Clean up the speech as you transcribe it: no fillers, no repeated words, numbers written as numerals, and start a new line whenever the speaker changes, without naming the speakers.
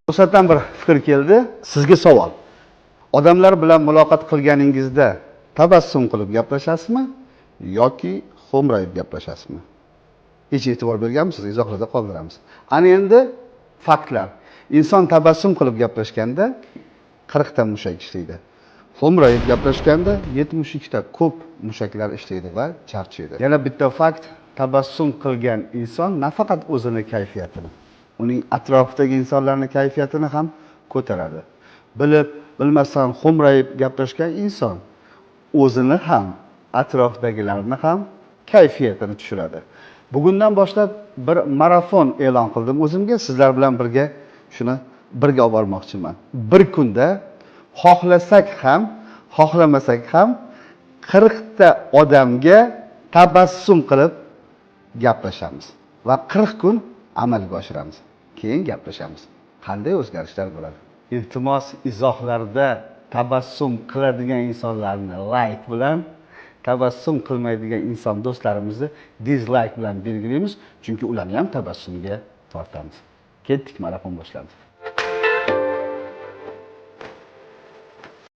To'satdan bir fikr keldi. Sizga savol. Odamlar bilan muloqot qilganingizda tabassum qilib gaplashasizmi yoki xo'mrayib gaplashasizmi? Hech e'tibor berganmisiz? Izohlarda qoldiramiz. Ana endi faktlar. Inson tabassum qilib gaplashganda 40 ta mushak ishlaydi. Xo'mrayib gaplashganda 72 ta ko'p mushaklar ishlaydi va charchaydi. Yana bitta fakt, tabassum qilgan inson nafaqat o'zini kayfiyatini, uning atrofidagi insonlarning kayfiyatini ham ko'taradi. Bilib, bilmasdan xo'mrayib gaplashgan inson o'zini ham, atrofdagilarni ham kayfiyatini tushiradi. Bugundan boshlab bir marafon e'lon qildim o'zimga, sizlar bilan birga shuni birga olib bormoqchiman. Bir kunda xohlasak ham, xohlamasak ham 40 ta odamga tabassum qilib gaplashamiz va 40 kun amalga oshiramiz. Keyin gaplashamiz. Qanday o'zgarishlar bo'ladi? Iltimos, izohlarda tabassum qiladigan insonlarni like bilan, tabassum qilmaydigan inson do'stlarimizni dislike bilan belgilaymiz, chunki ularni ham tabassumga tortamiz. Ketdik, marafon boshlandi.